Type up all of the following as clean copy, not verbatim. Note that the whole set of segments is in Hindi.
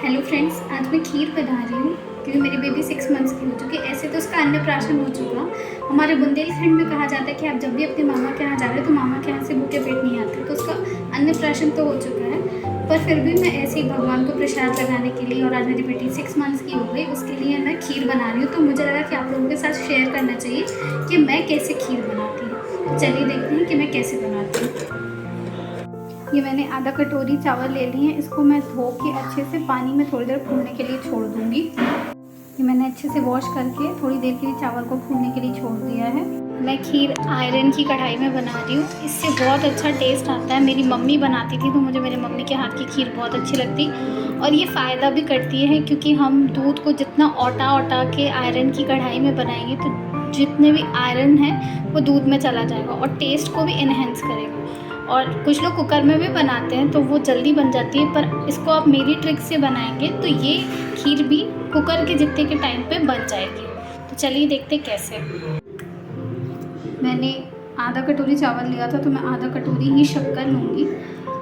हेलो फ्रेंड्स, आज मैं खीर बना रही हूँ क्योंकि मेरी बेबी 6 मंथ्स की हो चुकी है। ऐसे तो उसका अन्नप्राशन हो चुका। हमारे बुंदेलखंड में कहा जाता है कि आप जब भी अपने मामा के यहाँ जा रहे हो तो मामा के यहाँ से भूखे पेट नहीं आते, तो उसका अन्नप्राशन तो हो चुका है। पर फिर भी मैं ऐसे ही भगवान को प्रसाद लगाने के लिए, और आज मेरी बेटी 6 मंथ्स की हो गई, उसके लिए मैं खीर बना रही हूँ। तो मुझे लगा कि आप लोगों के साथ शेयर करना चाहिए कि मैं कैसे खीर बनाती हूँ। तो चलिए देखते हैं कि मैं कैसे बनाती हूँ। ये मैंने आधा कटोरी चावल ले लिए हैं। इसको मैं धो के अच्छे से पानी में थोड़ी देर फूलने के लिए छोड़ दूँगी। ये मैंने अच्छे से वॉश करके थोड़ी देर के लिए चावल को फूलने के लिए छोड़ दिया है। मैं खीर आयरन की कढ़ाई में बना रही हूँ। इससे बहुत अच्छा टेस्ट आता है। मेरी मम्मी बनाती थी तो मुझे मेरी मम्मी के हाथ की खीर बहुत अच्छी लगती, और ये फ़ायदा भी करती है क्योंकि हम दूध को जितना औटा के आयरन की कढ़ाई में बनाएंगे तो जितने भी आयरन है वो दूध में चला जाएगा और टेस्ट को भी इन्हेंस करेगा। और कुछ लोग कुकर में भी बनाते हैं तो वो जल्दी बन जाती है, पर इसको आप मेरी ट्रिक से बनाएंगे तो ये खीर भी कुकर के जितने के टाइम पे बन जाएगी। तो चलिए देखते कैसे। मैंने आधा कटोरी चावल लिया था तो मैं आधा कटोरी ही शक्कर लूँगी।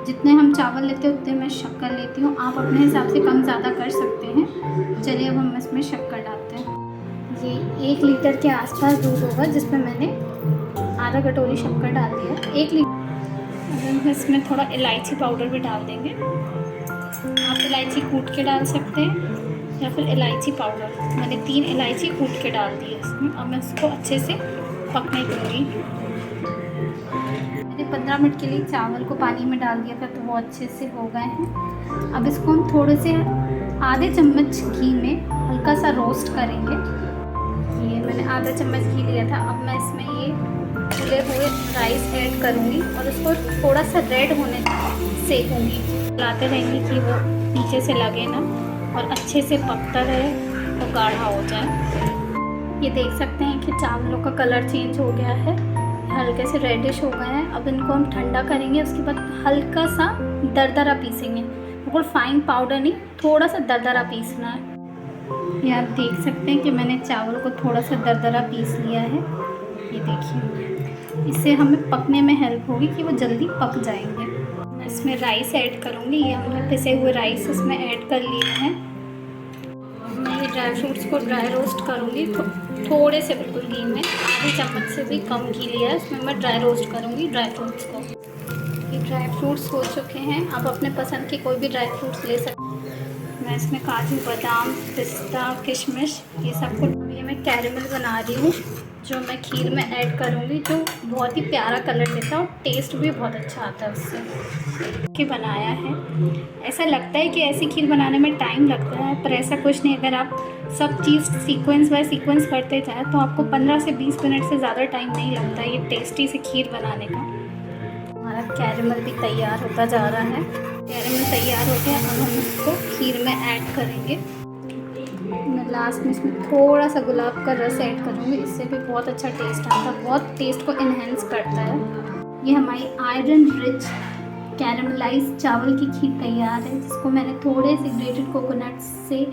जितने हम चावल लेते हैं उतने मैं शक्कर लेती हूँ। आप अपने हिसाब से कम ज़्यादा कर सकते हैं। चलिए अब हम इसमें शक्कर डालते हैं। ये 1 लीटर के आसपास दूध होगा जिसमें मैंने आधा कटोरी शक्कर डाल दिया। 1 लीटर। अब इसमें थोड़ा इलायची पाउडर भी डाल देंगे। आप इलायची कूट के डाल सकते हैं या फिर इलायची पाउडर। मैंने 3 इलायची कूट के डाल दी है इसमें। अब मैं इसको अच्छे से पकने दूँगी। मैंने 15 मिनट के लिए चावल को पानी में डाल दिया था तो वो अच्छे से हो गए हैं। अब इसको हम थोड़े से आधे चम्मच घी में हल्का सा रोस्ट करेंगे। ये मैंने आधा चम्मच घी लिया था। अब मैं इसमें ये फूले हुए राइस ऐड करूँगी और उसको थोड़ा सा रेड होने तक सेकूँगी। चलाते रहेंगे कि वो नीचे से लगे ना और अच्छे से पकता रहे तो गाढ़ा हो जाए। ये देख सकते हैं कि चावलों का कलर चेंज हो गया है, हल्के से रेडिश हो गए हैं। अब इनको हम ठंडा करेंगे, उसके बाद हल्का सा दरदरा पीसेंगे। बिल्कुल फाइन पाउडर नहीं, थोड़ा सा दरदरा पीसना है। ये आप देख सकते हैं कि मैंने चावल को थोड़ा सा दरदरा पीस लिया है। ये देखिए, इससे हमें पकने में हेल्प होगी कि वो जल्दी पक जाएंगे। मैं इसमें राइस ऐड करूँगी। ये हमने पिसे हुए राइस इसमें ऐड कर लिए हैं। मैं ये ड्राई फ्रूट्स को ड्राई रोस्ट करूँगी थोड़े से, बिल्कुल घी में। आधे चम्मच से भी कम घी लिया है, इसमें मैं ड्राई रोस्ट करूँगी ड्राई फ्रूट्स को। ये ड्राई फ्रूट्स हो चुके हैं। आप अपने पसंद के कोई भी ड्राई फ्रूट्स ले सकते हैं। मैं इसमें काजू, बादाम, पिस्ता, किशमिश ये सब को, ये मैं कैरेमल बना रही हूँ जो मैं खीर में ऐड करूँगी, जो बहुत ही प्यारा कलर देता है और टेस्ट भी बहुत अच्छा आता है उससे। कि बनाया है, ऐसा लगता है कि ऐसी खीर बनाने में टाइम लगता है, पर ऐसा कुछ नहीं। अगर आप सब चीज़ सीक्वेंस बाय सीक्वेंस करते जाए तो आपको 15 से 20 मिनट से ज़्यादा टाइम नहीं लगता है ये टेस्टी सी खीर बनाने का। हमारा कैरेमल भी तैयार होता जा रहा है। कैरेमल तैयार हो गया। अब हम इसको खीर में ऐड करेंगे। मैं लास्ट में इसमें थोड़ा सा गुलाब का रस ऐड करूँगी, इससे भी बहुत अच्छा टेस्ट आता है, बहुत टेस्ट को इन्हेंस करता है। ये हमारी आयरन रिच कैरेमलाइज चावल की खीर तैयार है, जिसको मैंने थोड़े से ग्रेटेड कोकोनट से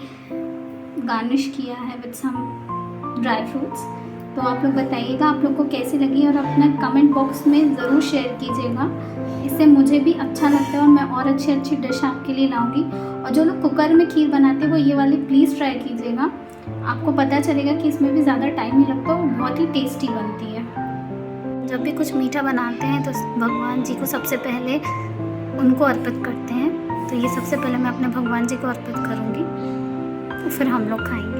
गार्निश किया है विद सम ड्राई फ्रूट्स। तो आप लोग बताइएगा आप लोग को कैसी लगी और अपना कमेंट बॉक्स में ज़रूर शेयर कीजिएगा। इससे मुझे भी अच्छा लगता है और मैं और अच्छी अच्छी डिश आपके लिए लाऊंगी। और जो लोग कुकर में खीर बनाते हैं वो ये वाली प्लीज़ ट्राई कीजिएगा। आपको पता चलेगा कि इसमें भी ज़्यादा टाइम नहीं लगता, वो बहुत ही टेस्टी बनती है। जब भी कुछ मीठा बनाते हैं तो भगवान जी को सबसे पहले उनको अर्पित करते हैं। तो ये सबसे पहले मैं अपने भगवान जी को अर्पित करूँगी, फिर हम लोग खाएंगे।